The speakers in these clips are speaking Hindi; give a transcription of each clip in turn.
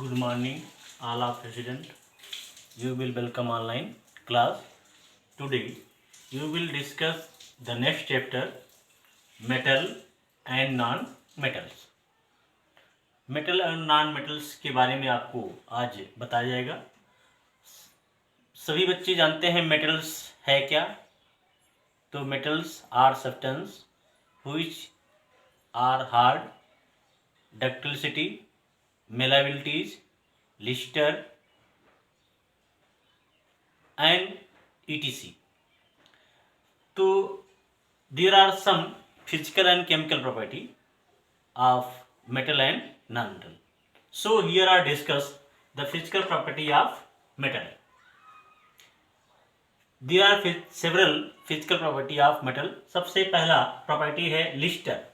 Good morning, all of students. You will welcome online class. Today, you will discuss the next chapter, metal and non-metals. Metal और नॉन मेटल्स के बारे में आपको आज बताया जाएगा। सभी बच्चे जानते हैं मेटल्स है क्या। तो metals are substance which are hard, ductility, malleabilities, luster and etc. तो there are some physical and chemical property of metal and non-metal. So here are discussed the physical property of metal. There are several physical property of metal. सबसे पहला प्रॉपर्टी है लिस्टर।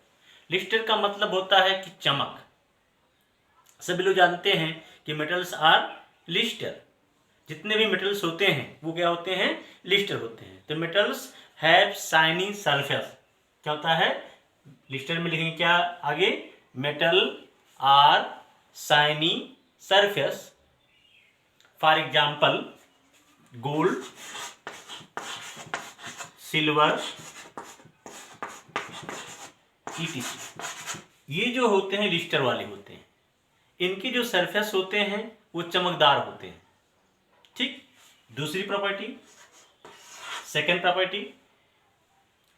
लिस्टर का मतलब होता है कि चमक। सभी लोग जानते हैं कि मेटल्स आर लिस्टर। जितने भी मेटल्स होते हैं वो क्या होते हैं, लिस्टर होते हैं। तो मेटल्स हैव शाइनी सरफेस। क्या होता है, लिस्टर में लिखेंगे क्या आगे, metal are shiny surface. For example gold, silver, ETC. ये जो होते हैं लिस्टर वाले होते हैं। इनकी जो सरफेस होते हैं वो चमकदार होते हैं। ठीक। दूसरी property, second property,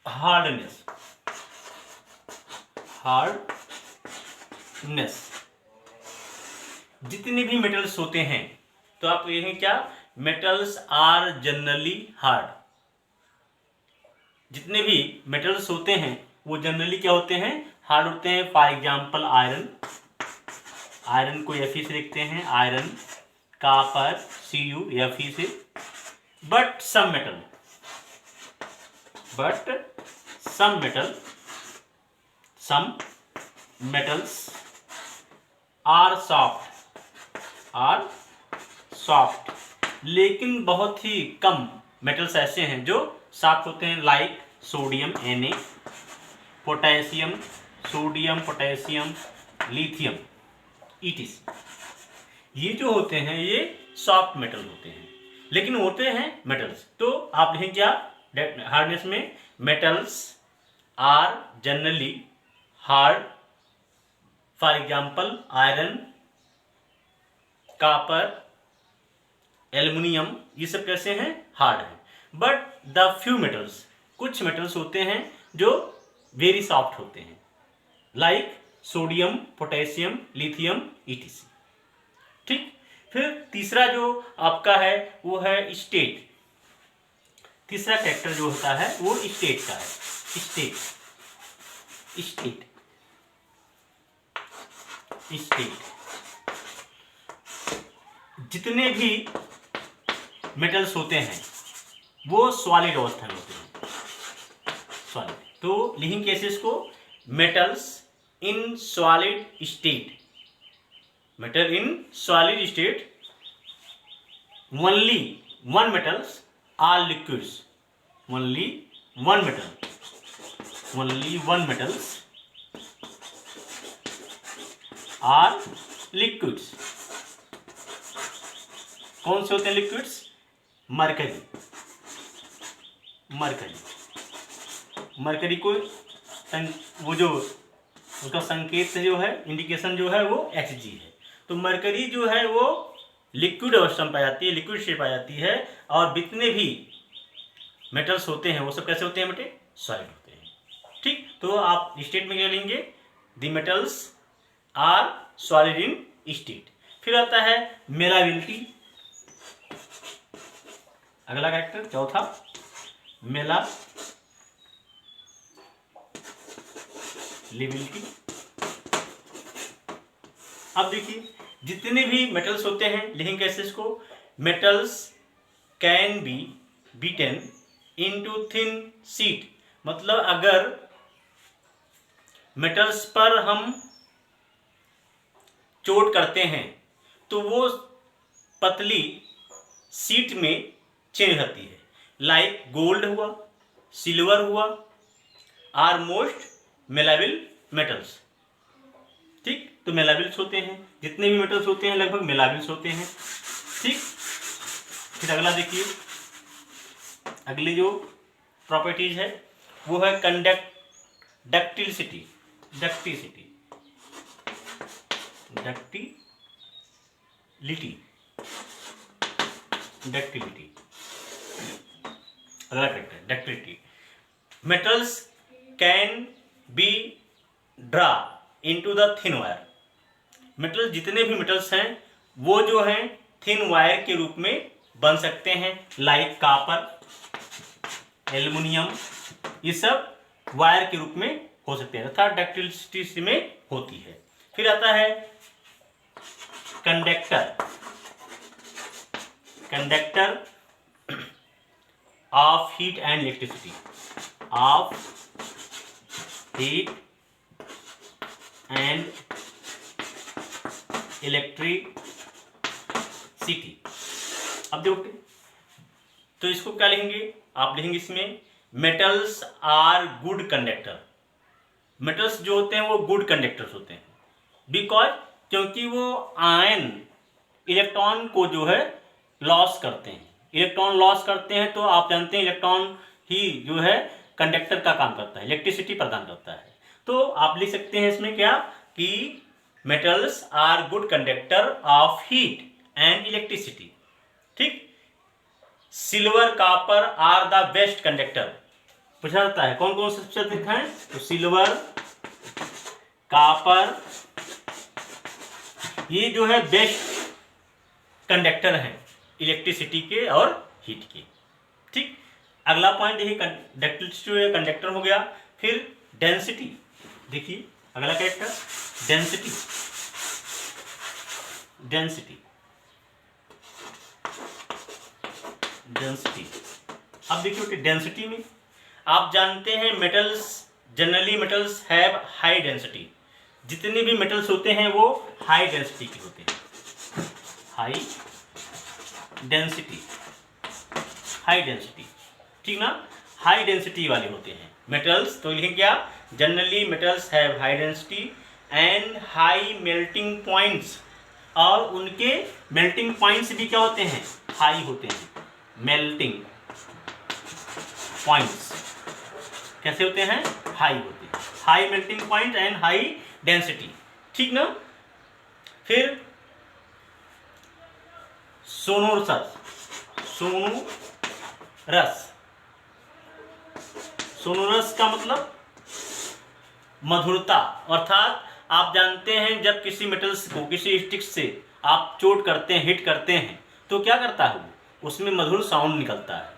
hardness. Hardness. जितने भी मेटल्स होते हैं तो आप लिखेंगे क्या, मेटल्स आर जनरली हार्ड। जितने भी मेटल्स होते हैं वो जनरली क्या होते हैं, हार्ड होते हैं। फॉर एग्जाम्पल आयरन, आयरन को Fe से लिखते हैं, आयरन, कापर Cu Fe से। But some metals are soft. लेकिन बहुत ही कम मेटल्स ऐसे हैं जो सॉफ्ट होते हैं, like sodium Na, potassium, sodium, potassium, lithium, etc. ये जो होते हैं ये सॉफ्ट मेटल होते हैं, लेकिन होते हैं मेटल्स। तो आप लिखेंगे क्या हार्डनेस में, metals are generally hard. For example iron, copper, aluminium, ये सब कैसे हैं, हार्ड है। बट द फ्यू मेटल्स, कुछ मेटल्स होते हैं जो वेरी सॉफ्ट होते हैं, like sodium, potassium, lithium, ETC. ठीक। फिर तीसरा जो आपका है वो है स्टेट। तीसरा कैरेक्टर जो होता है वो स्टेट का है। स्टेट जितने भी मेटल्स होते हैं वो सॉलिड अवस्था में होते हैं। सॉलिड, तो लिखेंगे कैसे इसको, metals in solid state. Metal in solid state, only one metals are liquids. Only one metals are liquids. कौन से होते हैं लिक्विड्स, मरकरी को वो जो उसका संकेत जो है, इंडिकेशन जो है वो Hg है। तो मरकरी जो है वो लिक्विड अवस्था में पाई जाती है, लिक्विड शेप आ जाती है। और जितने भी मेटल्स होते हैं वो सब कैसे होते हैं बेटे, सॉलिड होते हैं। ठीक। तो आप स्टेट में क्या लेंगे, the metals are solid in state. फिर आता है मेलाबिलिटी। अगला कैरेक्टर चौथा, मेलाबिलिटी। अब देखिए जितने भी मेटल्स होते हैं लिखेंगे कैसे इसको, metals can be beaten into thin sheet. मतलब अगर मेटल्स पर हम चोट करते हैं तो वो पतली शीट में चेंज होती है, लाइक गोल्ड हुआ, सिल्वर हुआ, आर मोस्ट मेलेबल मेटल्स। ठीक। तो मेलाबिल्स होते हैं, जितने भी मेटल्स होते हैं लगभग मेलाबिल्स होते हैं। ठीक, फिर अगला देखिए, अगली जो प्रॉपर्टीज है वो है डक्टिलिटी अगला character ductility. Metals can be draw into the thin wire. Metals, जितने भी मेटल्स हैं वो जो हैं थिन वायर के रूप में बन सकते हैं, लाइक कॉपर, एल्युमिनियम, ये सब वायर के रूप में हो सकते हैं, अर्थात डक्टिलिटी में होती है। फिर आता है conductor of heat and electricity, अब देखो तो इसको क्या लिखेंगे, आप लिखेंगे इसमें metals are good conductor. Metals जो होते हैं वो गुड कंडक्टर्स होते हैं, बिकॉज क्योंकि वो आयन इलेक्ट्रॉन को जो है लॉस करते हैं। इलेक्ट्रॉन लॉस करते हैं तो आप जानते हैं इलेक्ट्रॉन ही जो है कंडक्टर का काम करता है, इलेक्ट्रिसिटी प्रदान करता है। तो आप लिख सकते हैं इसमें क्या कि metals are good conductor of heat and electricity. ठीक, silver copper are the best conductor पूछा जाता है, कौन कौन से शब्द दिखाएं, तो सिल्वर कॉपर ये जो है बेस्ट कंडक्टर हैं इलेक्ट्रिसिटी के और हीट के। ठीक, अगला पॉइंट देखिए, डक्टिलिटी कंडक्टर हो गया। फिर डेंसिटी देखिए, अगला कैरेक्टर डेंसिटी। अब देखिए कि डेंसिटी में आप जानते हैं metals generally metals have high density. जितने भी मेटल्स होते हैं वो हाई डेंसिटी के होते हैं, हाई डेंसिटी, ठीक ना, हाई डेंसिटी वाले होते हैं मेटल्स। तो लिखें क्या, generally metals have high density and high melting points, और उनके मेल्टिंग पॉइंट्स भी क्या होते हैं, हाई होते हैं। मेल्टिंग पॉइंट्स कैसे होते हैं, हाई होते हैं, high melting point and high density, ठीक ना। फिर सोनोरस का मतलब मधुरता, अर्थात आप जानते हैं जब किसी मेटल्स को किसी स्टिक से आप चोट करते हैं, हिट करते हैं, तो क्या करता है वो, उसमें मधुर साउंड निकलता है।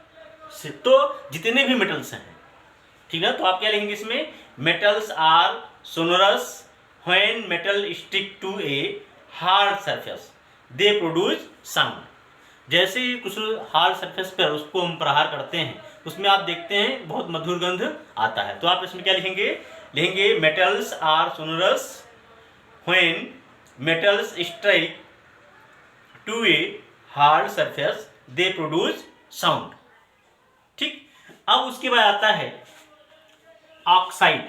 तो जितने भी मेटल्स हैं, ठीक है, तो आप क्या लिखेंगे इसमें, metals are sonorous when metal stick to a hard surface they produce sound. जैसे ही कुछ हार्ड सरफेस पर उसको हम प्रहार करते हैं, उसमें आप देखते हैं बहुत मधुर गंध आता है। तो आप इसमें क्या लिखेंगे metals are sonorous when metals strike to a hard surface they produce sound. ठीक, अब उसके बाद आता है ऑक्साइड।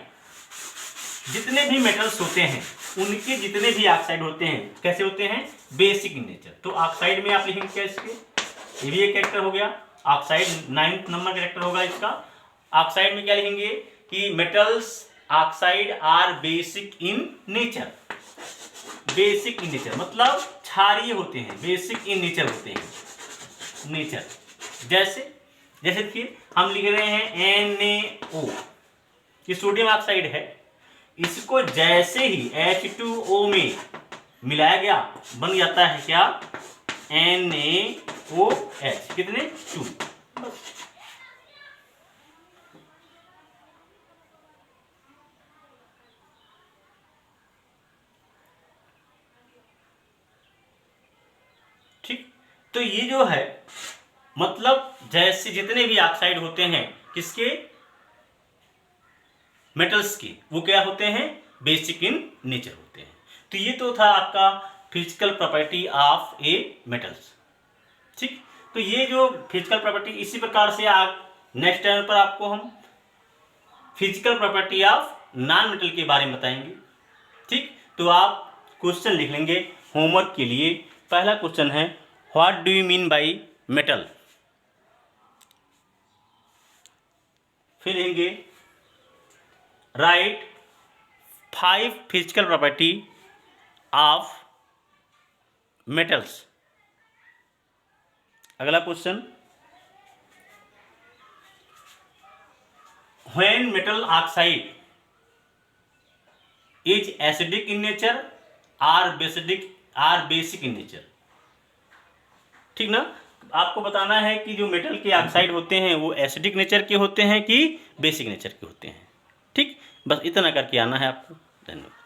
जितने भी मेटल्स होते हैं उनके जितने भी ऑक्साइड होते हैं कैसे होते हैं, बेसिक इन नेचर। तो ऑक्साइड में आप लिखेंगे क्या, इसके ये भी एक कैरेक्टर हो गया, ऑक्साइड 9th नंबर कैरेक्टर होगा इसका। ऑक्साइड में क्या लिखेंगे कि metals oxide are basic in nature. Basic in nature मतलब क्षारीय होते हैं, बेसिक इन नेचर होते हैं, नेचर। जैसे देखिए हम लिख रहे हैं NaO, ये सोडियम ऑक्साइड है, इसको जैसे ही H2O में मिलाया गया बन जाता है क्या, NaOH, कितने 2। ठीक, तो ये जो है मतलब जैसे जितने भी ऑक्साइड होते हैं किसके, मेटल्स के, वो क्या होते हैं, बेसिक इन नेचर होते हैं। तो ये तो था आपका physical property of A metals. ठीक, तो ये जो फिजिकल प्रॉपर्टी, इसी प्रकार से आप नेक्स्ट टाइम पर आपको हम physical property of non metal के बारे में बताएंगे। ठीक, तो आप क्वेश्चन लिख लेंगे होमवर्क के लिए। पहला क्वेश्चन है what do you mean by metal. फिर लिखेंगे write 5 physical property of metals. अगला question when metal oxide is acidic in nature or basic in nature. ठीक ना, आपको बताना है कि जो मेटल के ऑक्साइड होते हैं वो एसिडिक नेचर के होते हैं कि बेसिक नेचर के होते हैं। ठीक, बस इतना करके आना है आपको। धन्यवाद।